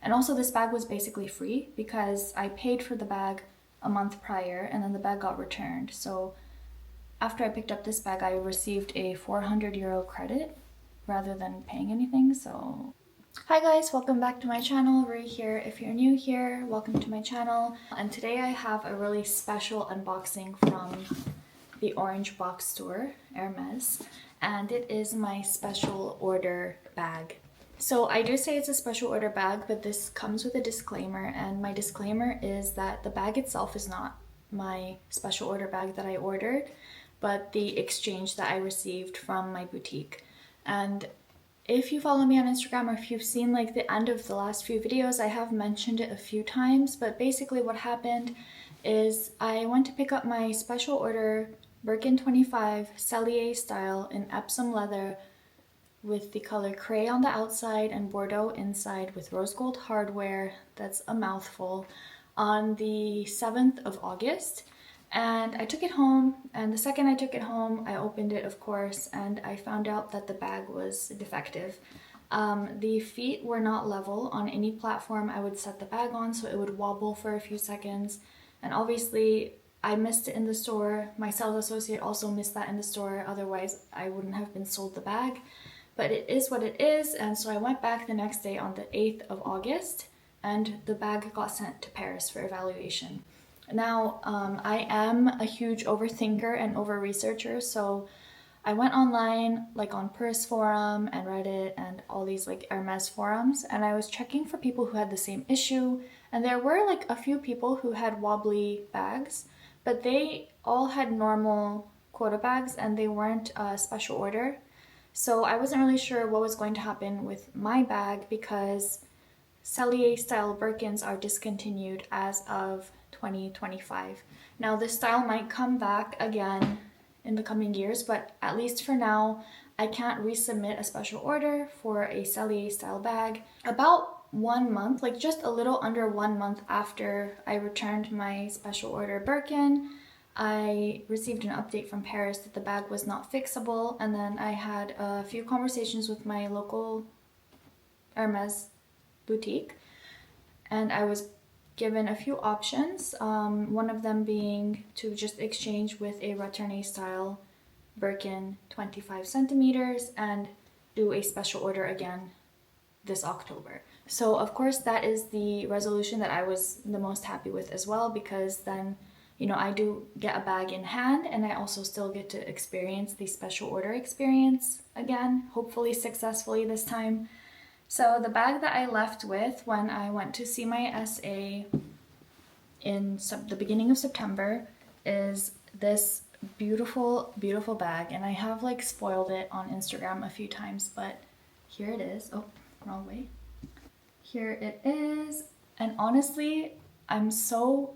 And also this bag was basically free because I paid for the bag a month prior and then the bag got returned. So after I picked up this bag, I received a 400 euro credit rather than paying anything. So hi guys, welcome back to my channel. We're here. If you're new here, welcome to my channel. And today I have a really special unboxing from the Orange Box store, Hermès, and it is my special order bag. So I do say it's a special order bag, but this comes with a disclaimer, and my disclaimer is that the bag itself is not my special order bag that I ordered, but the exchange that I received from my boutique. And if you follow me on Instagram or if you've seen like the end of the last few videos, I have mentioned it a few times, but basically what happened is I went to pick up my special order Birkin 25 Cellier style in Epsom leather with the color cray on the outside and Bordeaux inside with rose gold hardware. That's a mouthful. On the 7th of August. And I took it home, and the second I took it home, I opened it, of course, and I found out that the bag was defective. The feet were not level on any platform I would set the bag on, so it would wobble for a few seconds. And obviously, I missed it in the store. My sales associate also missed that in the store, otherwise I wouldn't have been sold the bag. But it is what it is, and so I went back the next day on the 8th of August, and the bag got sent to Paris for evaluation. Now, I am a huge overthinker and over-researcher, so I went online, like on Purse Forum and Reddit and all these like Hermès forums, and I was checking for people who had the same issue, and there were like a few people who had wobbly bags, but they all had normal quota bags and they weren't special order. So I wasn't really sure what was going to happen with my bag because Cellier style Birkins are discontinued as of 2025. Now this style might come back again in the coming years, but at least for now, I can't resubmit a special order for a Cellier style bag. About 1 month, like just a little under 1 month after I returned my special order Birkin, I received an update from Paris that the bag was not fixable, and then I had a few conversations with my local Hermès boutique, and I was given a few options, one of them being to just exchange with a retourné style Birkin 25 centimeters and do a special order again this October. So of course that is the resolution that I was the most happy with as well, because then, you know, I do get a bag in hand and I also still get to experience the special order experience again, hopefully successfully this time. So the bag that I left with when I went to see my SA in the beginning of September is this beautiful, beautiful bag. And I have like spoiled it on Instagram a few times, but here it is. Oh, wrong way. Here it is. And honestly, I'm so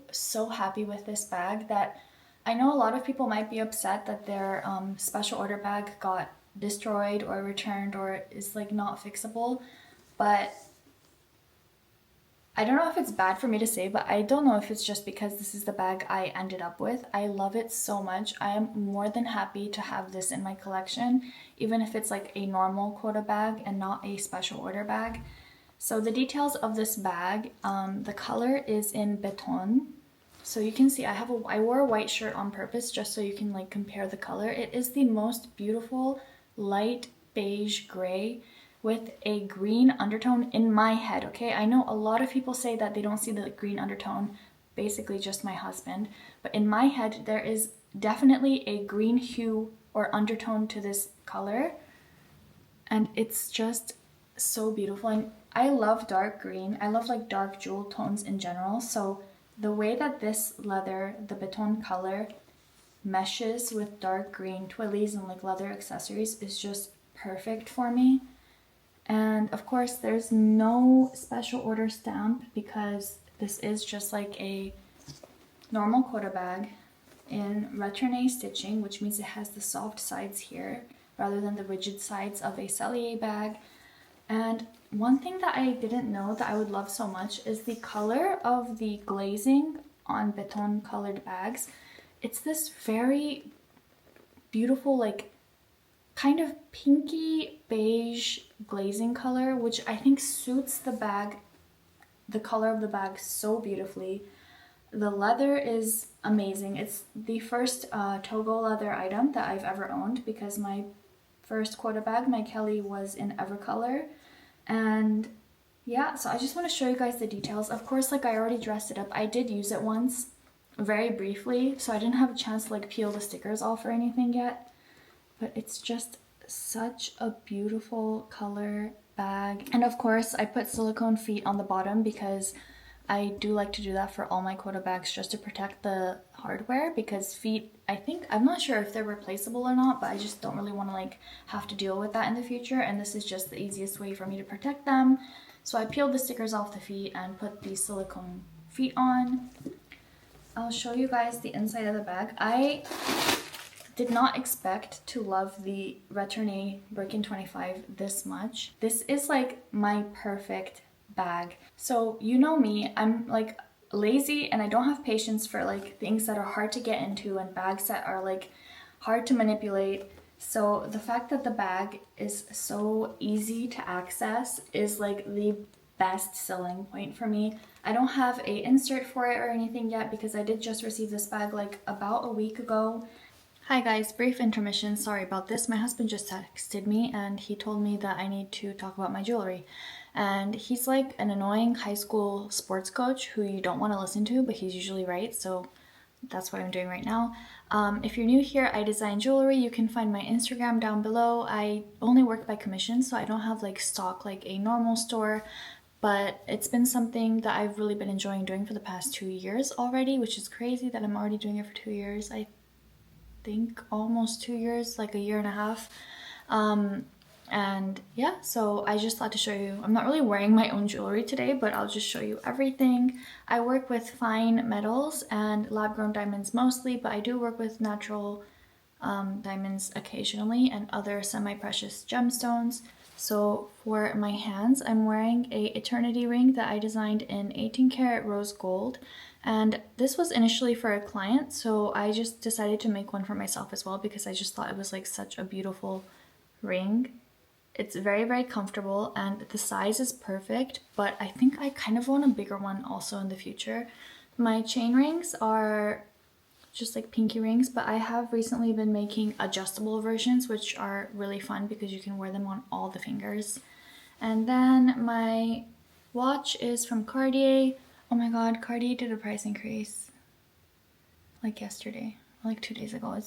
happy with this bag that I know a lot of people might be upset that their special order bag got destroyed or returned or is like not fixable. But I don't know if it's bad for me to say, but I don't know if it's just because this is the bag I ended up with. I love it so much. I am more than happy to have this in my collection, even if it's like a normal quota bag and not a special order bag. So the details of this bag, the color is in beton. So you can see I wore a white shirt on purpose just so you can like compare the color. It is the most beautiful light beige gray with a green undertone in my head, okay? I know a lot of people say that they don't see the green undertone, basically just my husband, but in my head there is definitely a green hue or undertone to this color, and it's just so beautiful. And I love dark green. I love like dark jewel tones in general, so the way that this leather, the beton color, meshes with dark green twillies and like leather accessories is just perfect for me. And of course there's no special order stamp because this is just like a normal quota bag in retourné stitching, which means it has the soft sides here rather than the rigid sides of a Cellier bag. And one thing that I didn't know that I would love so much is the color of the glazing on beton colored bags. It's this very beautiful, like kind of pinky beige glazing color, which I think suits the bag the color of the bag so beautifully. The leather is amazing. It's the first togo leather item that I've ever owned because my first quota bag, my Kelly, was in Evercolor. And yeah, so I just want to show you guys the details. Of course, like I already dressed it up. I did use it once, very briefly, so I didn't have a chance to like peel the stickers off or anything yet. But it's just such a beautiful color bag. And of course, I put silicone feet on the bottom because I do like to do that for all my quota bags just to protect the hardware, because feet, I'm not sure if they're replaceable or not, but I just don't really want to like have to deal with that in the future, and this is just the easiest way for me to protect them. So I peeled the stickers off the feet and put these silicone feet on. I'll show you guys the inside of the bag. I did not expect to love the Retourné Birkin 25 this much. This is like my perfect bag. So you know me, I'm like lazy and I don't have patience for like things that are hard to get into and bags that are like hard to manipulate. So the fact that the bag is so easy to access is like the best selling point for me. I don't have a insert for it or anything yet because I did just receive this bag like about a week ago. Hi guys, brief intermission, sorry about this. My husband just texted me and he told me that I need to talk about my jewelry. And he's like an annoying high school sports coach who you don't want to listen to, but he's usually right, so that's what I'm doing right now. If you're new here, I design jewelry. You can find my Instagram down below. I only work by commission, so I don't have like stock like a normal store, but it's been something that I've really been enjoying doing for the past 2 years already, which is crazy that I'm already doing it for 2 years. I think almost 2 years, like a year and a half. And yeah, so I just thought to show you, I'm not really wearing my own jewelry today, but I'll just show you everything. I work with fine metals and lab-grown diamonds mostly, but I do work with natural diamonds occasionally and other semi-precious gemstones. So for my hands, I'm wearing a eternity ring that I designed in 18 karat rose gold. And this was initially for a client, so I just decided to make one for myself as well because I just thought it was like such a beautiful ring. It's very, very comfortable and the size is perfect, but I think I kind of want a bigger one also in the future. My chain rings are just like pinky rings, but I have recently been making adjustable versions, which are really fun because you can wear them on all the fingers. And then my watch is from Cartier. Oh my god, Cartier did a price increase like yesterday, like 2 days ago.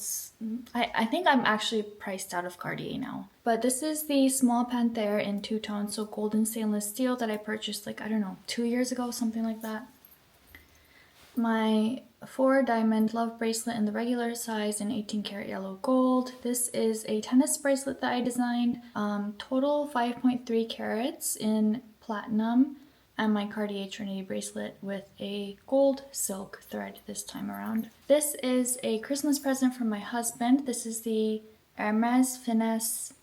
I think I'm actually priced out of Cartier now. But this is the small Panthère in two tones, so gold and stainless steel, that I purchased like, I don't know, 2 years ago, something like that. My 4 diamond love bracelet in the regular size in 18 karat yellow gold. This is a tennis bracelet that I designed. Total 5.3 carats in platinum. And my Cartier Trinity bracelet with a gold silk thread this time around. This is a Christmas present from my husband. This is the Hermès Finesse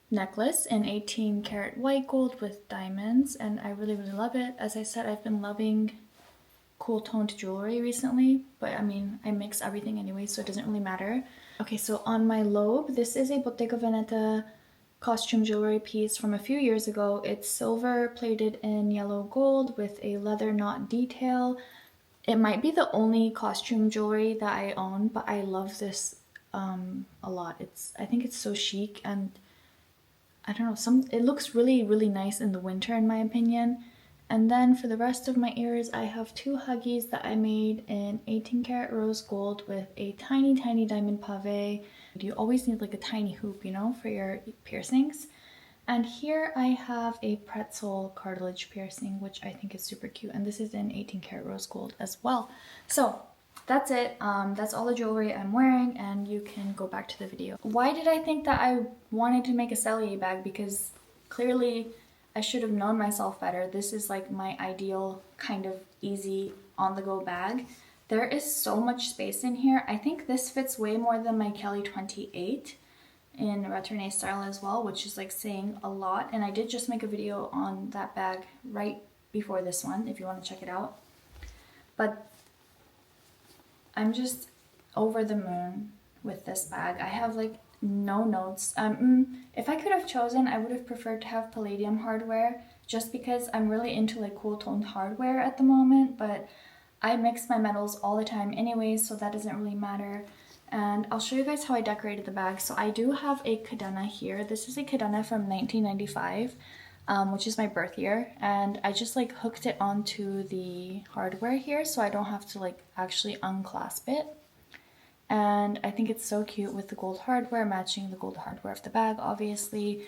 necklace in 18 karat white gold with diamonds, and I really, really love it. As I said, I've been loving cool toned jewelry recently, but I mean, I mix everything anyway, so it doesn't really matter. Okay, so on my lobe, this is a Bottega Veneta costume jewelry piece from a few years ago. It's silver plated in yellow gold with a leather knot detail. It might be the only costume jewelry that I own, but I love this a lot. I think it's so chic, and I don't know, it looks really, really nice in the winter in my opinion. And then for the rest of my ears, I have 2 Huggies that I made in 18 karat rose gold with a tiny, tiny diamond pave. You always need like a tiny hoop, you know, for your piercings. And here I have a pretzel cartilage piercing, which I think is super cute. And this is in 18 karat rose gold as well. So that's it. That's all the jewelry I'm wearing, and you can go back to the video. Why did I think that I wanted to make a cellier bag? Because clearly I should have known myself better. This is like my ideal kind of easy on-the-go bag. There is so much space in here. I think this fits way more than my Kelly 28 in Retourné style as well, which is like saying a lot. And I did just make a video on that bag right before this one, if you want to check it out. But I'm just over the moon with this bag. I have like no notes. If I could have chosen, I would have preferred to have palladium hardware just because I'm really into like cool toned hardware at the moment, but I mix my metals all the time anyways, so that doesn't really matter. And I'll show you guys how I decorated the bag. So I do have a cadena here. This is a cadena from 1995, which is my birth year. And I just like hooked it onto the hardware here so I don't have to like actually unclasp it. And I think it's so cute with the gold hardware, matching the gold hardware of the bag, obviously.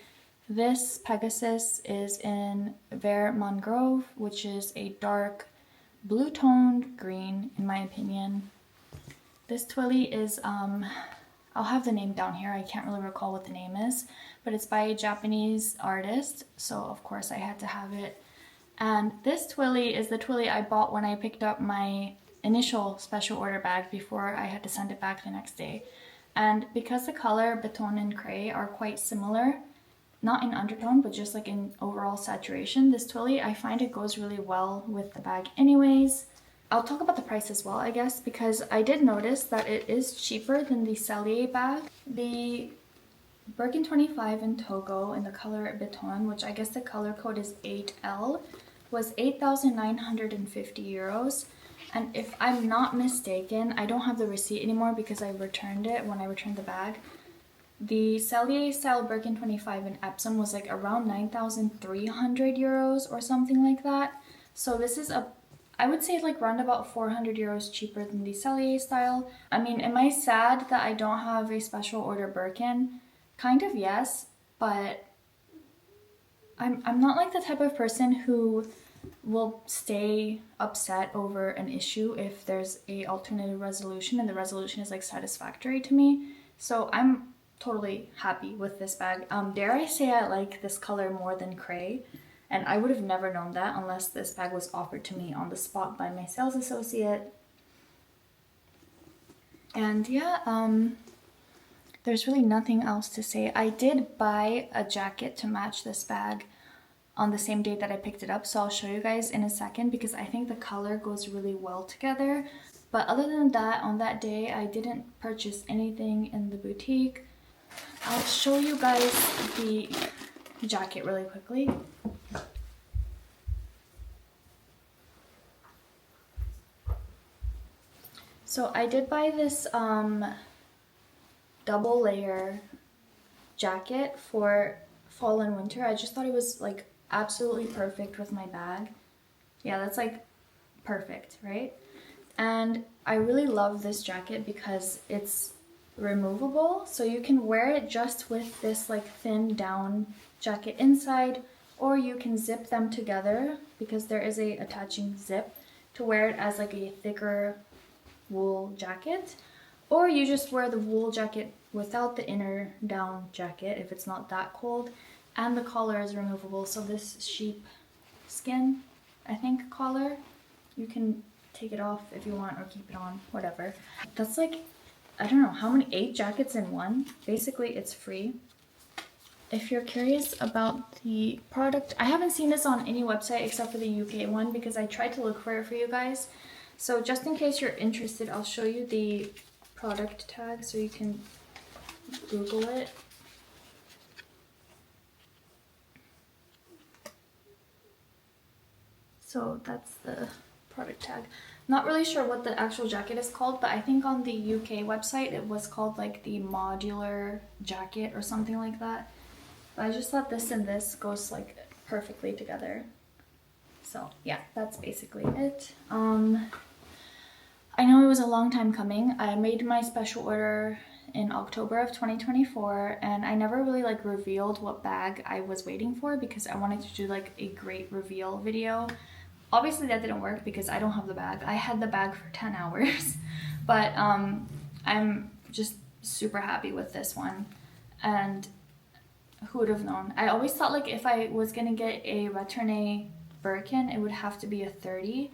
This Pegasus is in Vert Mangrove, which is a dark blue toned green in my opinion. This Twilly is, I'll have the name down here, I can't really recall what the name is, but it's by a Japanese artist, so of course I had to have it. And this Twilly is the Twilly I bought when I picked up my initial special order bag before I had to send it back the next day. And because the color beton and cray are quite similar, not in undertone, but just like in overall saturation, this Twilly, I find it goes really well with the bag anyways. I'll talk about the price as well, I guess, because I did notice that it is cheaper than the Cellier bag. The Birkin 25 in Togo in the color beton, which I guess the color code is 8L, was 8,950 euros. And if I'm not mistaken, I don't have the receipt anymore because I returned it when I returned the bag. The Cellier style Birkin 25 in Epsom was like around 9,300 euros or something like that. So this is I would say like round about 400 euros cheaper than the Cellier style. I mean, am I sad that I don't have a special order Birkin? Kind of, yes, but I'm not like the type of person who will stay upset over an issue if there's a alternative resolution and the resolution is like satisfactory to me. So I'm totally happy with this bag. Dare I say I like this color more than cray? And I would have never known that unless this bag was offered to me on the spot by my sales associate. And yeah, there's really nothing else to say. I did buy a jacket to match this bag on the same day that I picked it up, so I'll show you guys in a second because I think the color goes really well together. But other than that, on that day, I didn't purchase anything in the boutique. I'll show you guys the jacket really quickly. So I did buy this double layer jacket for fall and winter. I just thought it was like absolutely perfect with my bag. Yeah, that's like perfect, right? And I really love this jacket because it's removable, so you can wear it just with this like thin down jacket inside, or you can zip them together because there is a attaching zip to wear it as like a thicker wool jacket, or you just wear the wool jacket without the inner down jacket if it's not that cold. And the collar is removable, so this sheep skin, I think, collar, you can take it off if you want or keep it on, whatever. That's like, I don't know how many, 8 jackets in one. Basically it's free. If you're curious about the product, I haven't seen this on any website except for the UK one because I tried to look for it for you guys. So just in case you're interested, I'll show you the product tag so you can Google it. So that's the product tag. Not really sure what the actual jacket is called, but I think on the UK website it was called like the modular jacket or something like that. But I just thought this and this goes like perfectly together. So yeah, that's basically it. I know it was a long time coming. I made my special order in October of 2024 and I never really like revealed what bag I was waiting for because I wanted to do like a great reveal video. Obviously that didn't work because I don't have the bag. I had the bag for 10 hours, but I'm just super happy with this one. And who would have known? I always thought like if I was gonna get a Retourné Birkin, it would have to be a 30,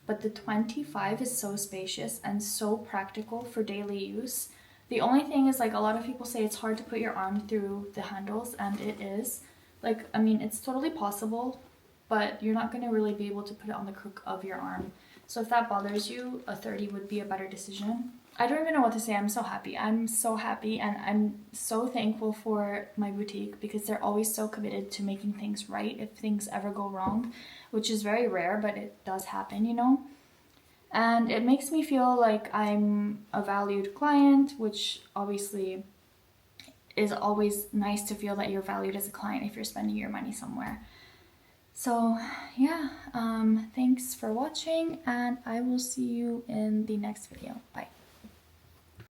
but the 25 is so spacious and so practical for daily use. The only thing is like a lot of people say it's hard to put your arm through the handles, and it is. Like, I mean, it's totally possible, but you're not gonna really be able to put it on the crook of your arm. So if that bothers you, a 30 would be a better decision. I don't even know what to say. I'm so happy. I'm so happy, and I'm so thankful for my boutique because they're always so committed to making things right if things ever go wrong, which is very rare, but it does happen, you know? And it makes me feel like I'm a valued client, which obviously is always nice to feel that you're valued as a client if you're spending your money somewhere. So yeah, thanks for watching, and I will see you in the next video. Bye.